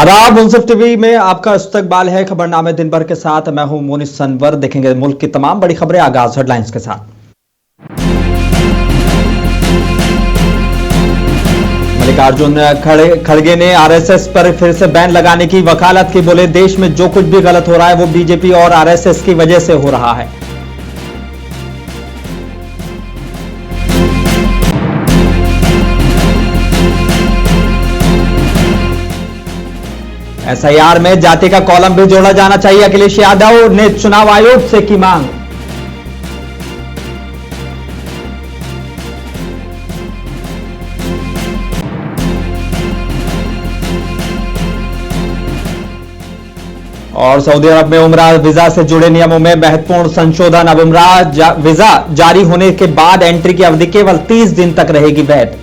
आदाब। मुंसिफ टीवी में आपका इस्तकबाल है। खबरनामे दिन भर के साथ मैं हूं मोनिस सनवर। देखेंगे मुल्क की तमाम बड़ी खबरें। आगाज हेडलाइंस के साथ। मल्लिकार्जुन खड़गे ने आरएसएस पर फिर से बैन लगाने की वकालत की। बोले देश में जो कुछ भी गलत हो रहा है वो बीजेपी और आरएसएस की वजह से हो रहा है। एसआईआर में जाति का कॉलम भी जोड़ा जाना चाहिए। अखिलेश यादव ने चुनाव आयोग से की मांग। और सऊदी अरब में उम्रा वीजा से जुड़े नियमों में महत्वपूर्ण संशोधन। अब उम्रा वीजा जारी होने के बाद एंट्री की अवधि केवल 30 दिन तक रहेगी वैध।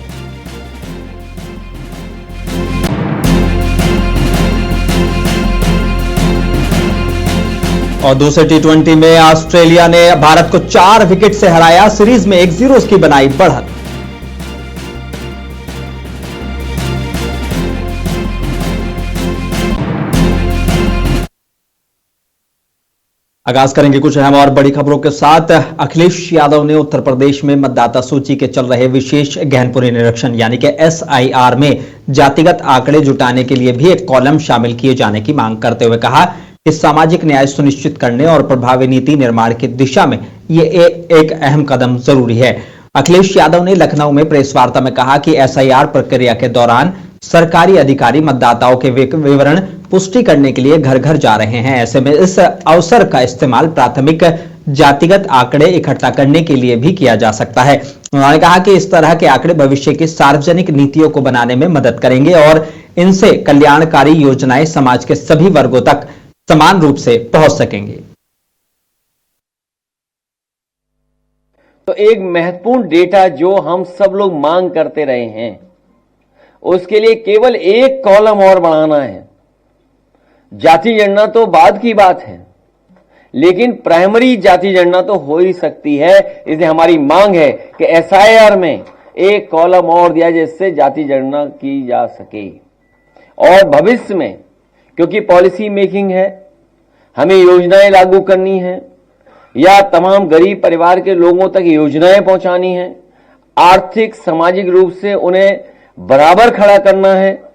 और दूसरे टी20 में ऑस्ट्रेलिया ने भारत को 4 विकेट से हराया। सीरीज में 1-0 की बनाई बढ़त। आगाज करेंगे कुछ अहम और बड़ी खबरों के साथ। अखिलेश यादव ने उत्तर प्रदेश में मतदाता सूची के चल रहे विशेष गहनपुरी निरीक्षण यानी कि एसआईआर में जातिगत आंकड़े जुटाने के लिए भी एक कॉलम शामिल किए जाने की मांग करते हुए कहा कि सामाजिक न्याय सुनिश्चित करने और प्रभावी नीति निर्माण की दिशा में यह एक अहम कदम जरूरी है। अखिलेश यादव ने लखनऊ में प्रेस वार्ता में कहा कि एसआईआर प्रक्रिया के दौरान सरकारी अधिकारी मतदाताओं के विवरण पुष्टि करने के लिए घर घर जा रहे हैं। ऐसे में इस अवसर का इस्तेमाल प्राथमिक जातिगत आंकड़े इकट्ठा करने के लिए भी किया जा सकता है। उन्होंने कहा कि इस तरह के आंकड़े भविष्य की सार्वजनिक नीतियों को बनाने में मदद करेंगे और इनसे कल्याणकारी योजनाएं समाज के सभी वर्गों तक समान रूप से पहुंच सकेंगे। तो एक महत्वपूर्ण डेटा जो हम सब लोग मांग करते रहे हैं उसके लिए केवल एक कॉलम और बढ़ाना है। जाति गणना तो बाद की बात है, लेकिन प्राइमरी जाति गणना तो हो ही सकती है। इसलिए हमारी मांग है कि एसआईआर में एक कॉलम और दिया जिससे जाति गणना की जा सके। और भविष्य में क्योंकि पॉलिसी मेकिंग है, हमें योजनाएं लागू करनी है या तमाम गरीब परिवार के लोगों तक योजनाएं पहुंचानी है, आर्थिक सामाजिक रूप से उन्हें बराबर खड़ा करना है।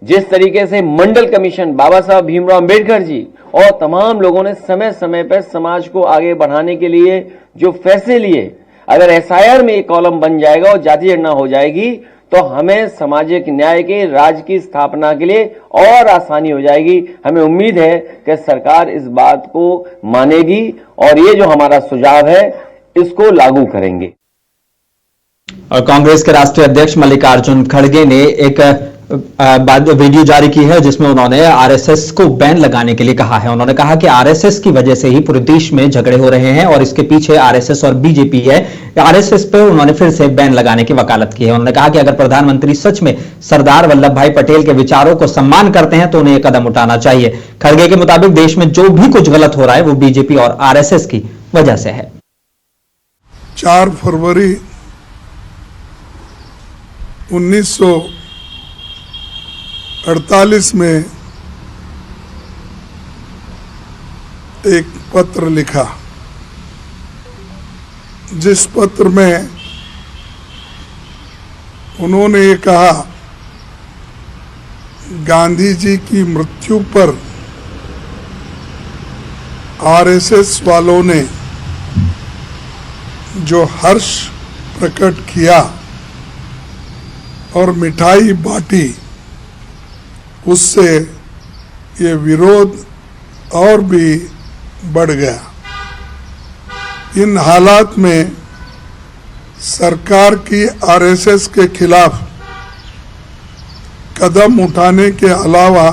जिस तरीके से मंडल कमीशन बाबा साहब भीमराव अंबेडकर जी और तमाम लोगों ने समय समय पर समाज को आगे बढ़ाने के लिए जो फैसले लिए, अगर एसआईआर में एक कॉलम बन जाएगा और जाति गणना हो जाएगी तो हमें सामाजिक न्याय के राज्य की स्थापना के लिए और आसानी हो जाएगी। हमें उम्मीद है कि सरकार इस बात को मानेगी और ये जो हमारा सुझाव है इसको लागू करेंगे। और कांग्रेस के राष्ट्रीय अध्यक्ष मल्लिकार्जुन खड़गे ने एक वीडियो जारी की है जिसमें उन्होंने आरएसएस को बैन लगाने के लिए कहा है। उन्होंने कहा कि आरएसएस की वजह से ही पूरे देश में झगड़े हो रहे हैं और इसके पीछे आरएसएस और बीजेपी है। आरएसएस पर उन्होंने फिर से बैन लगाने की वकालत की है। उन्होंने कहा कि अगर प्रधानमंत्री सच में सरदार वल्लभ भाई पटेल के विचारों को सम्मान करते हैं तो उन्हें यह कदम उठाना चाहिए। खड़गे के मुताबिक देश में जो भी कुछ गलत हो रहा है वो बीजेपी और आरएसएस की वजह से है। 4 फरवरी 1948 में एक पत्र लिखा, जिस पत्र में उन्होंने ये कहा गांधी जी की मृत्यु पर आरएसएस वालों ने जो हर्ष प्रकट किया और मिठाई बांटी, उससे ये विरोध और भी बढ़ गया। इन हालात में सरकार की आरएसएस के खिलाफ कदम उठाने के अलावा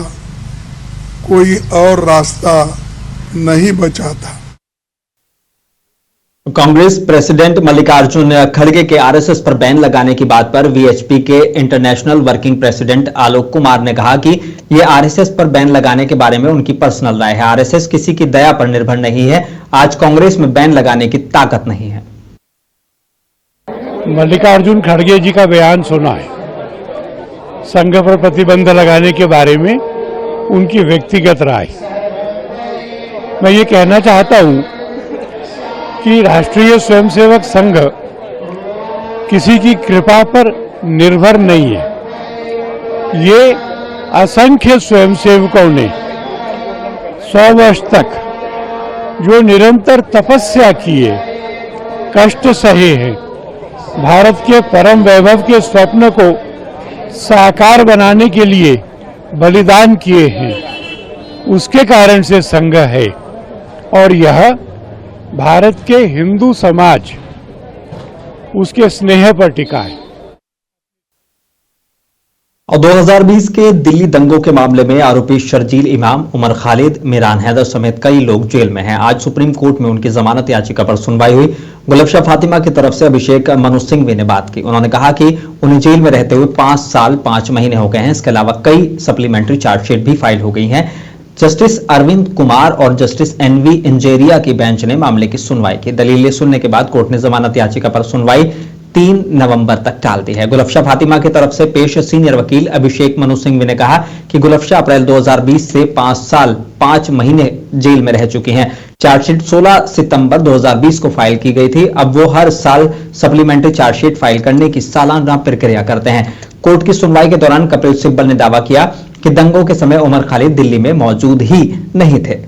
कोई और रास्ता नहीं बचा था। कांग्रेस प्रेसिडेंट मल्लिकार्जुन खड़गे के आरएसएस पर बैन लगाने की बात पर वीएचपी के international working president Alok Kumar ने कहा कि यह आरएसएस पर बैन लगाने के बारे में उनकी पर्सनल राय है। आरएसएस किसी की दया पर निर्भर नहीं है। आज कांग्रेस में बैन लगाने की ताकत नहीं है। मल्लिकार्जुन खड़गे जी का बयान सुना है संघ पर प्रतिबंध लगाने के बारे में, उनकी व्यक्तिगत राय। मैं ये कहना चाहता हूं कि राष्ट्रीय स्वयंसेवक संघ किसी की कृपा पर निर्भर नहीं है। ये असंख्य स्वयंसेवकों ने 100 वर्ष तक जो निरंतर तपस्या किए, कष्ट सहे हैं, भारत के परम वैभव के स्वप्न को साकार बनाने के लिए बलिदान किए हैं, उसके कारण से संघ है। और यह भारत के हिंदू समाज उसके स्नेह पर टिका है। और 2020 के दिल्ली दंगों के मामले में आरोपी शर्जील इमाम, उमर खालिद, मीरान हैदर समेत कई लोग जेल में हैं। आज सुप्रीम कोर्ट में उनकी जमानत याचिका पर सुनवाई हुई। गुलबशा फातिमा की तरफ से अभिषेक मनु सिंघवी ने बात की। उन्होंने कहा कि उन्हें जेल में रहते हुए 5 साल 5 महीने हो गए हैं। इसके अलावा कई सप्लीमेंट्री चार्जशीट भी फाइल हो गई हैं। जस्टिस अरविंद कुमार और जस्टिस एनवी इंजेरिया की बेंच ने मामले की सुनवाई की। दलीलें सुनने के बाद कोर्ट ने जमानत याचिका पर सुनवाई 3 नवंबर तक टाल दी है। गुलबशा फातिमा की तरफ से पेश सीनियर वकील अभिषेक मनु सिंघवी ने कहा कि गुलबशा अप्रैल 2020 से 5 साल 5 महीने जेल में रह चुकी हैं। चार्जशीट 16 सितंबर 2020 को फाइल की गई थी। अब वो हर साल सप्लीमेंट्री चार्जशीट फाइल करने की सालाना प्रक्रिया करते हैं। कोर्ट की सुनवाई के दौरान कपिल सिब्बल ने दावा किया कि दंगों के समय उमर खालिद दिल्ली में मौजूद ही नहीं थे।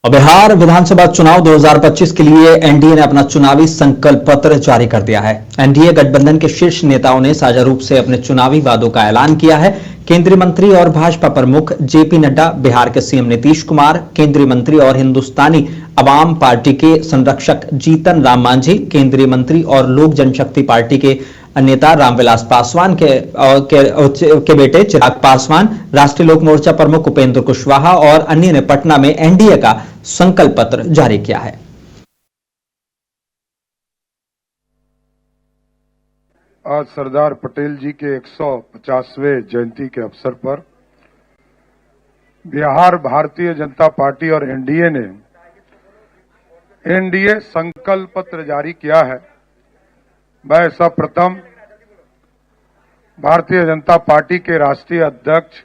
और बिहार विधानसभा चुनाव 2025 के लिए एनडीए ने अपना चुनावी संकल्प पत्र जारी कर दिया है। एनडीए गठबंधन के शीर्ष नेताओं ने साझा रूप से अपने चुनावी वादों का ऐलान किया है। केंद्रीय मंत्री और भाजपा प्रमुख जेपी नड्डा, बिहार के सीएम नीतीश कुमार, केंद्रीय मंत्री और हिंदुस्तानी अवाम पार्टी के संरक्षक जीतन राम मांझी, केंद्रीय मंत्री और लोक जनशक्ति पार्टी के नेता रामविलास पासवान के बेटे चिराग पासवान, राष्ट्रीय लोक मोर्चा प्रमुख उपेंद्र कुशवाहा और अन्य ने पटना में एनडीए का संकल्प पत्र जारी किया है। आज सरदार पटेल जी के 150वें जयंती के अवसर पर बिहार भारतीय जनता पार्टी और एनडीए ने एनडीए संकल्प पत्र जारी किया है। मैं सर्वप्रथम भारतीय जनता पार्टी के राष्ट्रीय अध्यक्ष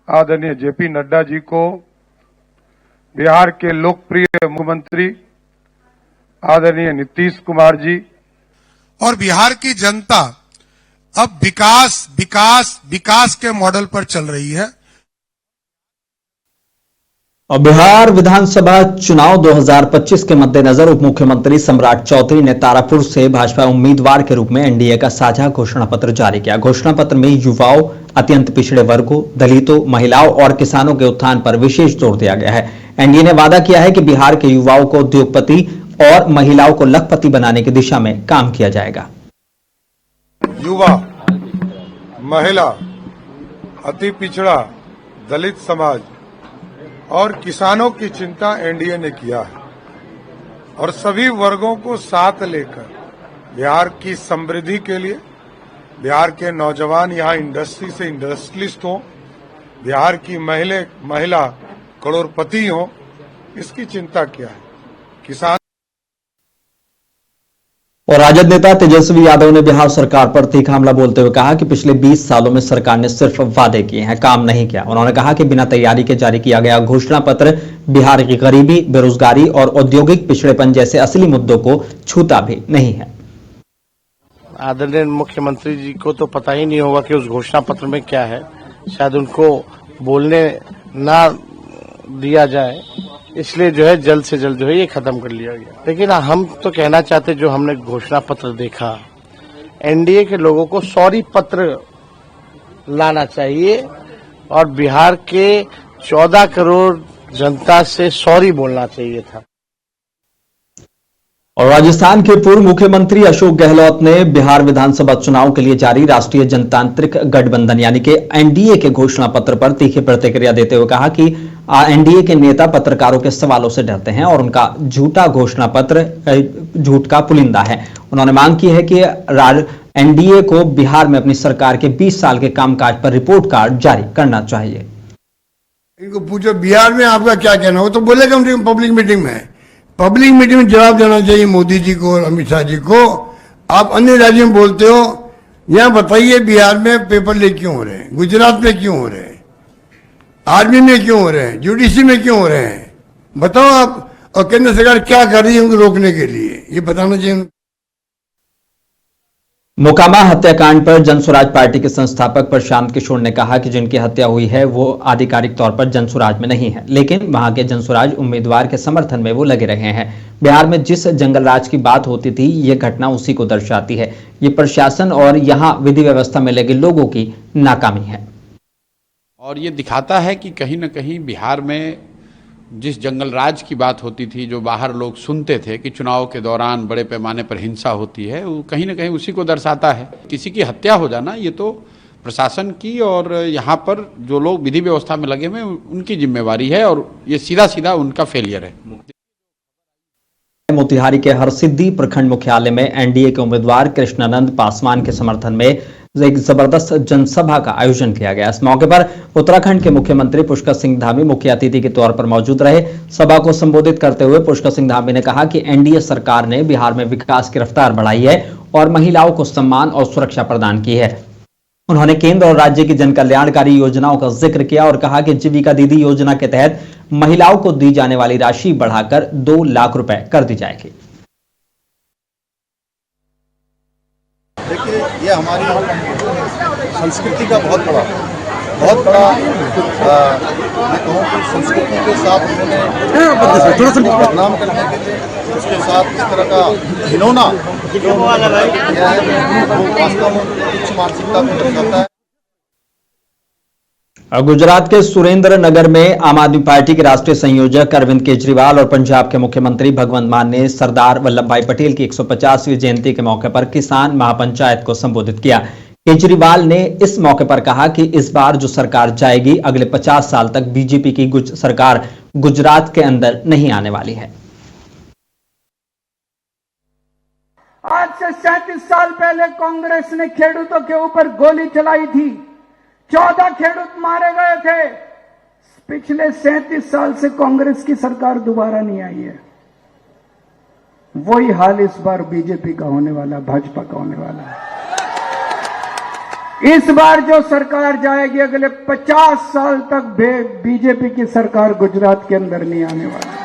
आदरणीय जेपी नड्डा जी को, बिहार के लोकप्रिय मुख्यमंत्री आदरणीय नीतीश कुमार जी और बिहार की जनता अब विकास विकास विकास के मॉडल पर चल रही है। और बिहार विधानसभा चुनाव 2025 के मद्देनजर उप मुख्यमंत्री सम्राट चौधरी ने तारापुर से भाजपा उम्मीदवार के रूप में एनडीए का साझा घोषणा पत्र जारी किया। घोषणा पत्र में युवाओं, अत्यंत पिछड़े वर्गों, दलितों, महिलाओं और किसानों के उत्थान पर विशेष जोर दिया गया है। एनडीए ने वादा किया है कि बिहार के युवाओं को उद्योगपति और महिलाओं को लखपति बनाने की दिशा में काम किया जाएगा। युवा, महिला, अति पिछड़ा, दलित समाज और किसानों की चिंता एनडीए ने किया है और सभी वर्गों को साथ लेकर बिहार की समृद्धि के लिए, बिहार के नौजवान यहाँ इंडस्ट्री से इंडस्ट्रियलिस्ट हों, बिहार की महिला करोड़पति हों, इसकी चिंता किया है। किसान और राजद नेता तेजस्वी यादव ने बिहार सरकार पर तीखा हमला बोलते हुए कहा कि पिछले 20 सालों में सरकार ने सिर्फ वादे किए हैं, काम नहीं किया। उन्होंने कहा कि बिना तैयारी के जारी किया गया घोषणा पत्र बिहार की गरीबी, बेरोजगारी और औद्योगिक पिछड़ेपन जैसे असली मुद्दों को छूता भी नहीं है। आदरणीय मुख्यमंत्री जी को तो पता ही नहीं होगा कि उस घोषणा पत्र में क्या है, शायद उनको बोलने ना दिया जाए, इसलिए जो है जल्द से जल्द जो है ये खत्म कर लिया गया। लेकिन हम तो कहना चाहते, जो हमने घोषणा पत्र देखा, एनडीए के लोगों को सॉरी पत्र लाना चाहिए और बिहार के 14 करोड़ जनता से सॉरी बोलना चाहिए था। और राजस्थान के पूर्व मुख्यमंत्री अशोक गहलोत ने बिहार विधानसभा चुनाव के लिए जारी राष्ट्रीय जनतांत्रिक गठबंधन यानी कि एनडीए के घोषणा पत्र पर तीखी प्रतिक्रिया देते हुए कहा कि एनडीए के नेता पत्रकारों के सवालों से डरते हैं और उनका झूठा घोषणा पत्र झूठ का पुलिंदा है। उन्होंने मांग की है कि एनडीए को बिहार में अपनी सरकार के 20 साल के कामकाज पर रिपोर्ट कार्ड जारी करना चाहिए। इनको पूछो बिहार में आपका क्या कहना हो, तो बोलेगा पब्लिक मीटिंग में जवाब देना चाहिए मोदी जी को और अमित शाह जी को। आप अन्य राज्यों में बोलते हो, यहाँ बताइए बिहार में पेपर लीक क्यों हो रहे हैं, गुजरात में क्यों हो रहे हैं, आर्मी में क्यों हो रहे हैं, जुडिशरी में क्यों हो रहे हैं, बताओ आप। और केंद्र सरकार क्या कर रही है उनको रोकने के लिए, ये बताना चाहिए। मोकामा हत्याकांड पर जनसुराज पार्टी के संस्थापक प्रशांत किशोर ने कहा कि जिनकी हत्या हुई है वो आधिकारिक तौर पर जनसुराज में नहीं है, लेकिन वहां के जनसुराज उम्मीदवार के समर्थन में वो लगे रहे हैं। बिहार में जिस जंगल राज की बात होती थी, ये घटना उसी को दर्शाती है। ये प्रशासन और यहाँ विधि व्यवस्था में लगे लोगों की नाकामी है। और ये दिखाता है कि कहीं न कहीं बिहार में जिस जंगल राज की बात होती थी, जो बाहर लोग सुनते थे कि चुनाव के दौरान बड़े पैमाने पर हिंसा होती है, वो कहीं न कहीं उसी को दर्शाता है। किसी की हत्या हो जाना ये तो प्रशासन की और यहाँ पर जो लोग विधि व्यवस्था में लगे हुए उनकी जिम्मेवारी है, और ये सीधा सीधा उनका फेलियर है। मोतिहारी के हरसिद्धि प्रखंड मुख्यालय में एनडीए के उम्मीदवार कृष्णानंद पासवान के समर्थन में एक जबरदस्त जनसभा का आयोजन किया गया। इस मौके पर उत्तराखंड के मुख्यमंत्री पुष्कर सिंह धामी मुख्य अतिथि के तौर पर मौजूद रहे। सभा को संबोधित करते हुए पुष्कर सिंह धामी ने कहा कि एनडीए सरकार ने बिहार में विकास की रफ्तार बढ़ाई है और महिलाओं को सम्मान और सुरक्षा प्रदान की है। उन्होंने केंद्र और राज्य की जन कल्याणकारी योजनाओं का जिक्र किया और कहा कि जीविका दीदी योजना के तहत महिलाओं को दी जाने वाली राशि बढ़ाकर 2 लाख रुपए कर दी जाएगी। देखिए, ये हमारी संस्कृति का बहुत बड़ा मैं कहूँ कि संस्कृति के साथ उन्होंने बदनाम करने के लिए उसके साथ इस तरह का घिनौना जो वास्तव में उच्च मानसिकता को दर्शाता है। गुजरात के सुरेंद्र नगर में आम आदमी पार्टी के राष्ट्रीय संयोजक अरविंद केजरीवाल और पंजाब के मुख्यमंत्री भगवंत मान ने सरदार वल्लभ भाई पटेल की 150वीं जयंती के मौके पर किसान महापंचायत को संबोधित किया। केजरीवाल ने इस मौके पर कहा कि इस बार जो सरकार जाएगी, अगले 50 साल तक बीजेपी की सरकार गुजरात के अंदर नहीं आने वाली है। आज से 37 साल पहले कांग्रेस ने खेडूतों के ऊपर गोली चलाई थी, 14 खेडूत मारे गए थे। पिछले 37 साल से कांग्रेस की सरकार दोबारा नहीं आई है। वही हाल इस बार बीजेपी का होने वाला, भाजपा का होने वाला है। इस बार जो सरकार जाएगी, अगले 50 साल तक बीजेपी की सरकार गुजरात के अंदर नहीं आने वाली।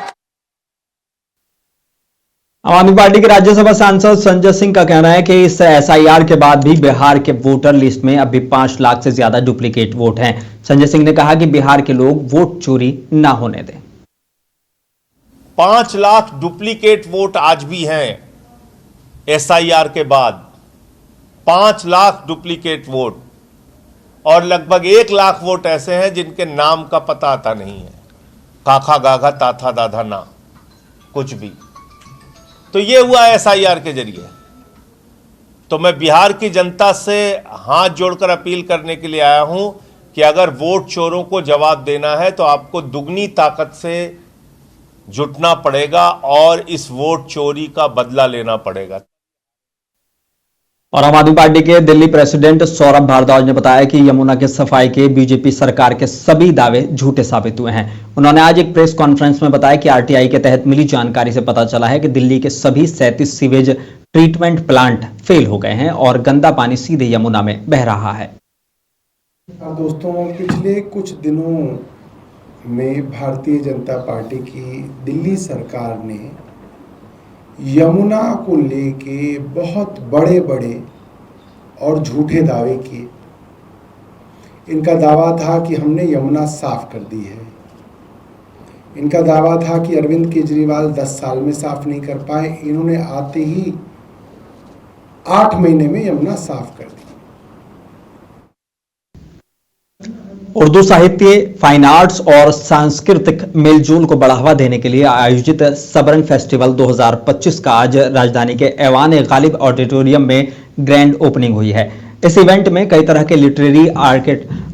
आम आदमी पार्टी के राज्यसभा सांसद संजय सिंह का कहना है कि इस एसआईआर के बाद भी बिहार के वोटर लिस्ट में अभी 5 लाख से ज्यादा डुप्लीकेट वोट हैं। संजय सिंह ने कहा कि बिहार के लोग वोट चोरी ना होने दें। 5 लाख डुप्लीकेट वोट आज भी हैं। एसआईआर के बाद 5 लाख डुप्लीकेट वोट और लगभग 1 लाख वोट ऐसे हैं जिनके नाम का पता आता नहीं है। काका गागा ताथा दाधा ना कुछ भी। तो ये हुआ एसआईआर के जरिए। तो मैं बिहार की जनता से हाथ जोड़कर अपील करने के लिए आया हूं कि अगर वोट चोरों को जवाब देना है तो आपको दुगनी ताकत से जुटना पड़ेगा और इस वोट चोरी का बदला लेना पड़ेगा। और आम आदमी पार्टी के दिल्ली प्रेसिडेंट सौरभ भारद्वाज ने बताया कि यमुना के सफाई के बीजेपी सरकार के सभी दावे झूठे साबित हुए हैं। उन्होंने आज एक प्रेस कॉन्फ्रेंस में बताया कि आरटीआई के तहत मिली जानकारी से पता चला है कि दिल्ली के सभी 37 सीवेज ट्रीटमेंट प्लांट फेल हो गए हैं और गंदा पानी सीधे यमुना में बह रहा है। दोस्तों, पिछले कुछ दिनों में भारतीय जनता पार्टी की दिल्ली सरकार ने यमुना को लेके बहुत बड़े बड़े और झूठे दावे किए। इनका दावा था कि हमने यमुना साफ कर दी है। इनका दावा था कि अरविंद केजरीवाल 10 साल में साफ नहीं कर पाए, इन्होंने आते ही 8 महीने में यमुना साफ कर दी। उर्दू साहित्य, फाइन आर्ट्स और सांस्कृतिक मेलजोल को बढ़ावा देने के लिए आयोजित सबरंग फेस्टिवल 2025 का आज राजधानी के ऐवान गालिब ऑडिटोरियम में ग्रैंड ओपनिंग हुई है। इस इवेंट में कई तरह के लिटरेरी,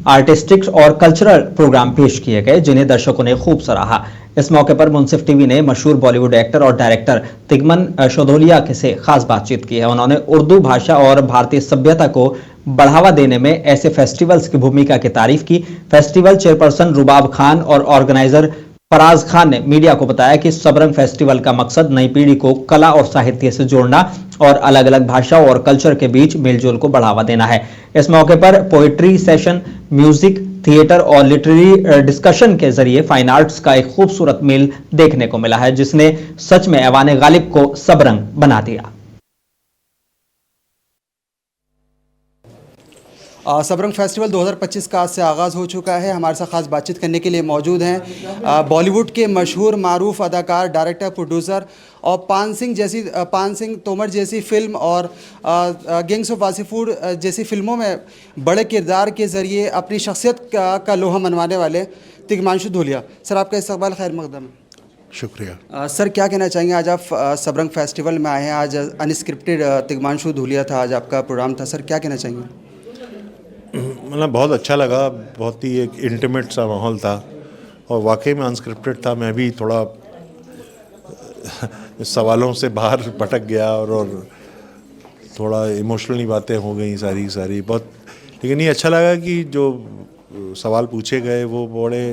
आर्टिस्टिक और कल्चरल प्रोग्राम पेश किए गए, जिन्हें दर्शकों ने खूब सराहा। इस मौके पर मुंसिफ टीवी ने मशहूर बॉलीवुड एक्टर और डायरेक्टर तिगमन शोधोलिया से खास बातचीत की है। उन्होंने उर्दू भाषा और भारतीय सभ्यता को बढ़ावा देने में ऐसे फेस्टिवल्स की भूमिका की तारीफ की। फेस्टिवल चेयरपर्सन रुबाब खान और ऑर्गेनाइजर फराज खान ने मीडिया को बताया कि सबरंग फेस्टिवल का मकसद नई पीढ़ी को कला और साहित्य से जोड़ना और अलग अलग भाषा और कल्चर के बीच मेलजोल को बढ़ावा देना है। इस मौके पर पोएट्री सेशन, म्यूजिक, थिएटर और लिटरेरी डिस्कशन के जरिए फाइन आर्ट्स का एक खूबसूरत मेल देखने को मिला है, जिसने सच में ऐवान गालिब को सबरंग बना दिया। सबरंग फेस्टिवल 2025 का आज से आगाज़ हो चुका है। हमारे साथ खास बातचीत करने के लिए मौजूद हैं बॉलीवुड के मशहूर मारूफ अदाकार, डायरेक्टर, प्रोड्यूसर और पान सिंह तोमर जैसी फिल्म और गैंग्स ऑफ वासेपुर जैसी फिल्मों में बड़े किरदार के ज़रिए अपनी शख्सियत का लोहा मनवाने वाले तिग्मांशु धूलिया। सर, आपका इस्तकबाल खैर मकदम। शुक्रिया। सर, क्या कहना चाहेंगे? आज आप सबरंग फेस्टिवल में आए हैं। आज अनस्क्रिप्टेड तिग्मांशु धूलिया था, आज आपका प्रोग्राम था। सर, क्या कहना चाहेंगे? मतलब बहुत अच्छा लगा, बहुत ही एक इंटीमेट सा माहौल था और वाकई में अनस्क्रिप्टेड था। मैं भी थोड़ा सवालों से बाहर भटक गया और थोड़ा इमोशनली बातें हो गई सारी बहुत, लेकिन ये अच्छा लगा कि जो सवाल पूछे गए वो बड़े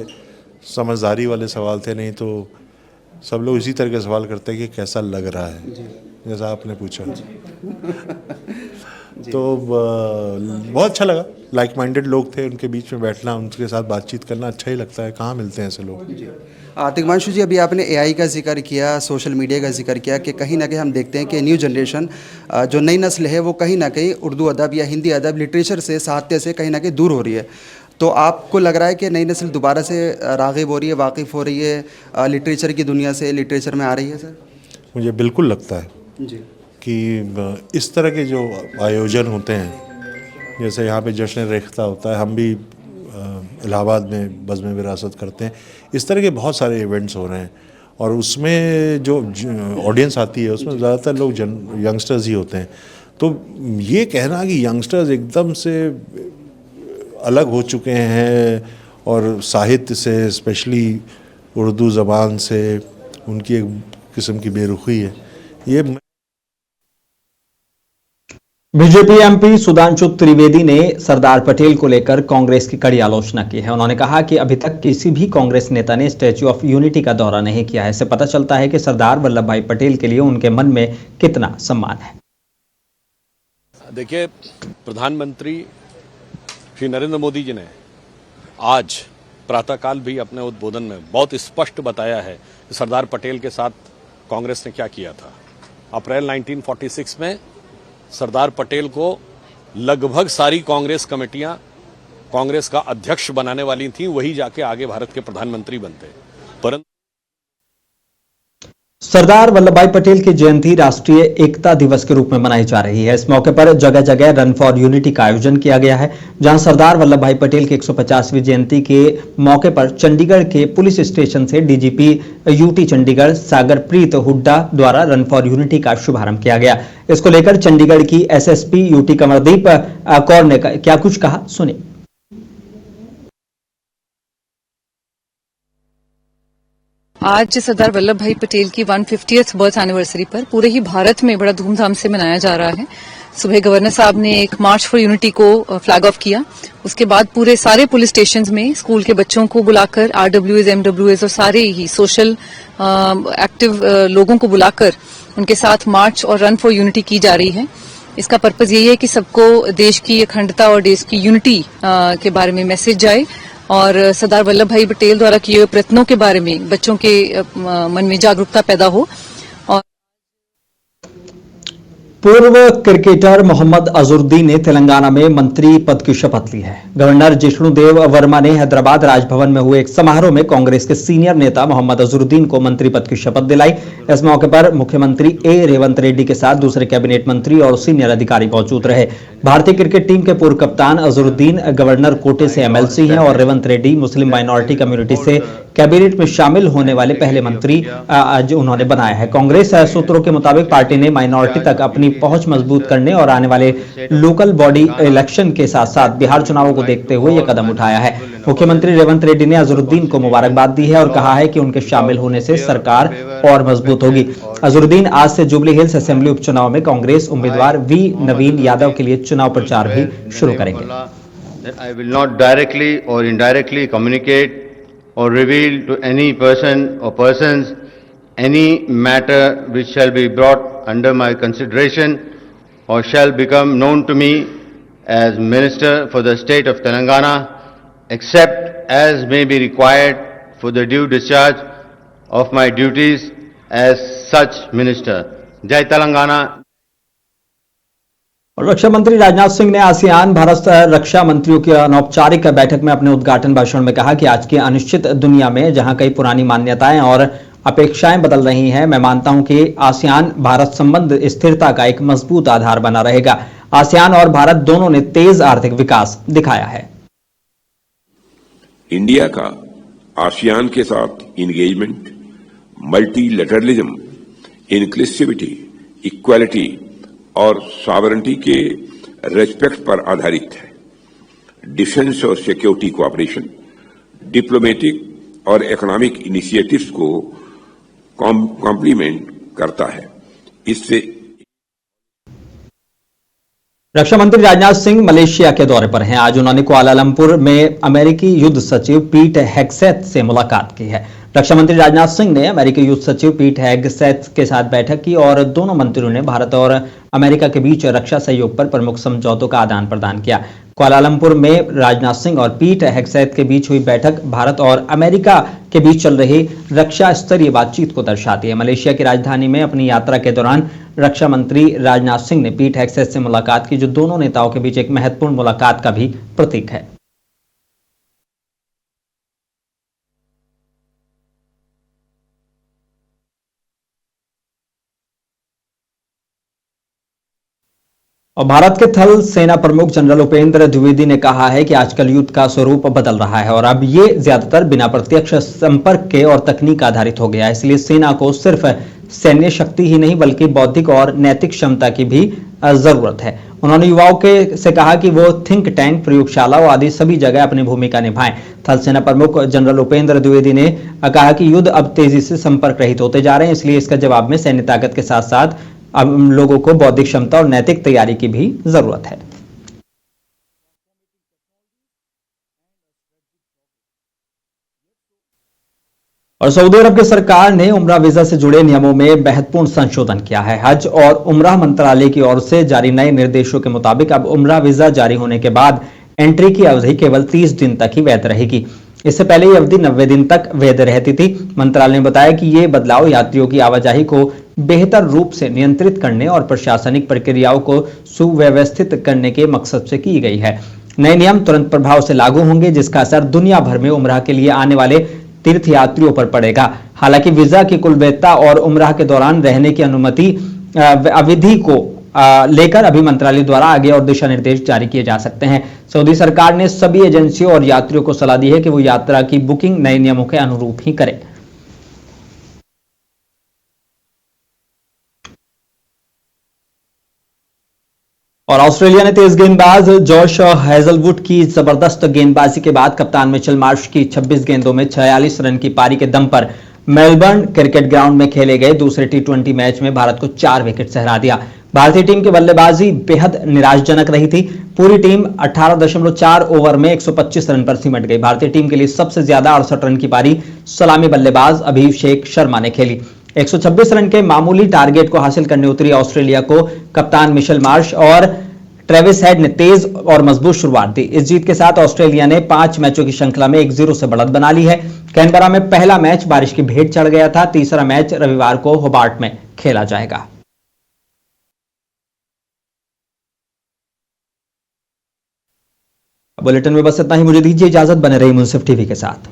समझदारी वाले सवाल थे। नहीं तो सब लोग इसी तरह के सवाल करते हैं कि कैसा लग रहा है, जैसा आपने पूछा। तो बहुत अच्छा लगा। लाइक माइंडेड लोग थे, उनके बीच में बैठना, उनके साथ बातचीत करना अच्छा ही लगता है। कहाँ मिलते हैं ऐसे लोग। तिग्मांशु जी, अभी आपने एआई का जिक्र किया, सोशल मीडिया का जिक्र किया कि कहीं ना कहीं हम देखते हैं कि न्यू जनरेशन जो नई नस्ल है वो कहीं ना कहीं उर्दू अदब या हिंदी अदब, लिटरेचर से, साहित्य से कहीं ना कहीं दूर हो रही है। तो आपको लग रहा है कि नई नस्ल दोबारा से राग़िब हो रही है, वाकिफ़ हो रही है लिटरेचर की दुनिया से, लिटरेचर में आ रही है? सर, मुझे बिल्कुल लगता है जी कि इस तरह के जो आयोजन होते हैं, जैसे यहाँ पे जश्न रेख्ता होता है, हम भी इलाहाबाद में बज़्म विरासत करते हैं, इस तरह के बहुत सारे इवेंट्स हो रहे हैं और उसमें जो ऑडियंस आती है उसमें ज़्यादातर लोग यंगस्टर्स ही होते हैं। तो ये कहना कि यंगस्टर्स एकदम से अलग हो चुके हैं और साहित्य से, स्पेशली उर्दू ज़बान से उनकी एक किस्म की बेरुखी है, ये बीजेपी एमपी सुधांशु त्रिवेदी ने सरदार पटेल को लेकर कांग्रेस की कड़ी आलोचना की है। उन्होंने कहा कि अभी तक किसी भी कांग्रेस नेता ने स्टैच्यू ऑफ यूनिटी का दौरा नहीं किया है। इससे पता चलता है कि सरदार वल्लभ भाई पटेल के लिए उनके मन में कितना सम्मान है। देखिए, प्रधानमंत्री श्री नरेंद्र मोदी जी ने आज प्रातःकाल भी अपने उद्बोधन में बहुत स्पष्ट बताया है कि सरदार पटेल के साथ कांग्रेस ने क्या किया था। अप्रैल 1946 में सरदार पटेल को लगभग सारी कांग्रेस कमेटियां कांग्रेस का अध्यक्ष बनाने वाली थी, वही जाके आगे भारत के प्रधानमंत्री बनते। परंतु सरदार वल्लभ भाई पटेल की जयंती राष्ट्रीय एकता दिवस के रूप में मनाई जा रही है। इस मौके पर जगह जगह रन फॉर यूनिटी का आयोजन किया गया है, जहां सरदार वल्लभ भाई पटेल की 150वीं जयंती के मौके पर चंडीगढ़ के पुलिस स्टेशन से डीजीपी यूटी चंडीगढ़ सागरप्रीत हुड्डा द्वारा रन फॉर यूनिटी का शुभारंभ किया गया। इसको लेकर चंडीगढ़ की एसएसपी यूटी कमरदीप कौर ने क्या कुछ कहा, सुनिए। आज सरदार वल्लभ भाई पटेल की 150th बर्थ एनिवर्सरी पर पूरे ही भारत में बड़ा धूमधाम से मनाया जा रहा है। सुबह गवर्नर साहब ने एक मार्च फॉर यूनिटी को फ्लैग ऑफ किया। उसके बाद पूरे सारे पुलिस स्टेशंस में स्कूल के बच्चों को बुलाकर, आरडब्ल्यूएस, एमडब्ल्यूएस और सारे ही सोशल एक्टिव लोगों को बुलाकर उनके साथ मार्च और रन फॉर यूनिटी की जा रही है। इसका पर्पज यही है कि सबको देश की अखंडता और देश की यूनिटी के बारे में मैसेज जाए और सरदार वल्लभ भाई पटेल द्वारा किए हुए प्रयत्नों के बारे में बच्चों के मन में जागरूकता पैदा हो। और पूर्व क्रिकेटर मोहम्मद अजहरुद्दीन ने तेलंगाना में मंत्री पद की शपथ ली है। गवर्नर जिष्णुदेव वर्मा ने हैदराबाद राजभवन में हुए एक समारोह में कांग्रेस के सीनियर नेता मोहम्मद अजहरुद्दीन को मंत्री पद की शपथ दिलाई। इस मौके पर मुख्यमंत्री रेवंत रेड्डी के साथ दूसरे कैबिनेट मंत्री और सीनियर अधिकारी मौजूद रहे। भारतीय क्रिकेट टीम के पूर्व कप्तान अजहरुद्दीन गवर्नर कोटे से एमएलसी हैं और रेवंत रेड्डी मुस्लिम माइनॉरिटी कम्युनिटी से कैबिनेट में शामिल होने वाले पहले मंत्री आज उन्होंने बनाया है। कांग्रेस सूत्रों के मुताबिक पार्टी ने माइनॉरिटी तक अपनी पहुंच मजबूत करने और आने वाले लोकल बॉडी इलेक्शन के साथ साथ बिहार चुनावों को देखते हुए यह कदम उठाया है। मुख्यमंत्री रेवंत रेड्डी ने अजहरुद्दीन को मुबारकबाद दी है और कहा है कि उनके शामिल होने से सरकार और मजबूत होगी। अजहरुद्दीन आज से जुबली हिल्स असेंबली उपचुनाव में कांग्रेस उम्मीदवार वी नवीन यादव के लिए चुनाव प्रचार भी शुरू करेंगे। I will not directly or indirectly communicate or reveal to any person or persons any matter which shall be brought under my consideration or shall become known to me as Minister for the State of Telangana, except as may be required for the due discharge of my duties as such Minister. Jai Telangana. और रक्षा मंत्री राजनाथ सिंह ने ASEAN Bharat रक्षा मंत्रियों की अनौपचारिक बैठक में अपने उद्घाटन भाषण में कहा कि आज की अनिश्चित दुनिया में जहां कई पुरानी मान्यताएं और अपेक्षाएं बदल रही हैं, मैं मानता हूं कि आसियान भारत संबंध स्थिरता का एक मजबूत आधार बना रहेगा। आसियान और भारत दोनों ने तेज आर्थिक विकास दिखाया है। इंडिया का आसियान के साथ इंगेजमेंट मल्टीलैटरलिज्म, इंक्लूसिविटी, इक्वालिटी और सॉवरेनिटी के रेस्पेक्ट पर आधारित है। डिफेंस और सिक्योरिटी कोऑपरेशन, डिप्लोमेटिक और इकोनॉमिक इनिशिएटिव्स को कॉम्प्लीमेंट करता है। इससे रक्षा मंत्री राजनाथ सिंह मलेशिया के दौरे पर हैं। आज उन्होंने कुआलालंपुर में अमेरिकी युद्ध सचिव पीट हेग्सेथ से मुलाकात की है। रक्षा मंत्री राजनाथ सिंह ने अमेरिकी युद्ध सचिव पीट हेग्सेथ के साथ बैठक की और दोनों मंत्रियों ने भारत और अमेरिका के बीच रक्षा सहयोग पर प्रमुख समझौतों का आदान प्रदान किया। कुआलालंपुर में राजनाथ सिंह और पीट हेग्सेथ के बीच हुई बैठक भारत और अमेरिका के बीच चल रही रक्षा स्तरीय बातचीत को दर्शाती है। मलेशिया की राजधानी में अपनी यात्रा के दौरान रक्षा मंत्री राजनाथ सिंह ने पीट हेग्सेथ से मुलाकात की, जो दोनों नेताओं के बीच एक महत्वपूर्ण मुलाकात का भी प्रतीक है। और भारत के थल सेना प्रमुख जनरल उपेंद्र द्विवेदी ने कहा है कि आजकल युद्ध का स्वरूप बदल रहा है और अब ये ज्यादातर बिना प्रत्यक्ष संपर्क के और तकनीक आधारित हो गया है। इसलिए सेना को सिर्फ सैन्य शक्ति ही नहीं बल्कि बौद्धिक और नैतिक क्षमता की भी जरूरत है। उन्होंने युवाओं से कहा कि वो थिंक टैंक, प्रयोगशालाओं आदि सभी जगह अपनी भूमिका निभाएं। थल सेना प्रमुख जनरल उपेंद्र द्विवेदी ने कहा कि युद्ध अब तेजी से संपर्क रहित होते जा रहे हैं, इसलिए इसका जवाब में सैन्य ताकत के साथ साथ अब लोगों को बौद्धिक क्षमता और नैतिक तैयारी की भी जरूरत है। और सऊदी अरब की सरकार ने उम्रा वीजा से जुड़े नियमों में महत्वपूर्ण संशोधन किया है। हज और उम्रा मंत्रालय की ओर से जारी नए निर्देशों के मुताबिक अब उम्रा वीजा जारी होने के बाद एंट्री की अवधि केवल 30 दिन तक ही वैध रहेगी। इससे पहले ये अवधि 90 दिन तक वैध रहती थी। मंत्रालय ने बताया कि ये बदलाव यात्रियों की आवाजाही को बेहतर रूप से नियंत्रित करने और प्रशासनिक प्रक्रियाओं को सुव्यवस्थित करने के मकसद से की गई है। नए नियम तुरंत प्रभाव से लागू होंगे, जिसका असर दुनिया भर में उम्रा के लिए आने वाले तीर्थयात्रियों पर पड़ेगा। हालांकि वीजा की कुल वैधता और उम्रा के दौरान रहने की अनुमति अवधि को लेकर अभी मंत्रालय द्वारा आगे और दिशा निर्देश जारी किए जा सकते हैं। सऊदी सरकार ने सभी एजेंसियों और यात्रियों को सलाह दी है कि वो यात्रा की बुकिंग नए नियमों के अनुरूप ही करें। और ऑस्ट्रेलिया ने तेज गेंदबाज जॉश हेजलवुड की जबरदस्त गेंदबाजी के बाद कप्तान मिचेल मार्श की 26 गेंदों में 46 रन की पारी के दम पर मेलबर्न क्रिकेट ग्राउंड में खेले गए दूसरे टी20 मैच में भारत को 4 विकेट सहरा दिया। भारतीय टीम की बल्लेबाजी बेहद निराशाजनक रही थी। पूरी टीम 18.4 ओवर में 125 रन पर सिमट गई। भारतीय टीम के लिए सबसे ज्यादा 68 रन की पारी सलामी बल्लेबाज अभिषेक शर्मा ने खेली। 126 रन के मामूली टारगेट को हासिल करने उतरी ऑस्ट्रेलिया को कप्तान मिचेल मार्श और ट्रेविस हेड ने तेज और मजबूत शुरुआत दी। इस जीत के साथ ऑस्ट्रेलिया ने 5 मैचों की श्रृंखला में 1-0 से बढ़त बना ली है। कैनबरा में पहला मैच बारिश की भेंट चढ़ गया था। तीसरा मैच रविवार को होबार्ट में खेला जाएगा। बुलेटिन में बस इतना ही। मुझे दीजिए इजाजत, बने रही मुंसिफ टीवी के साथ।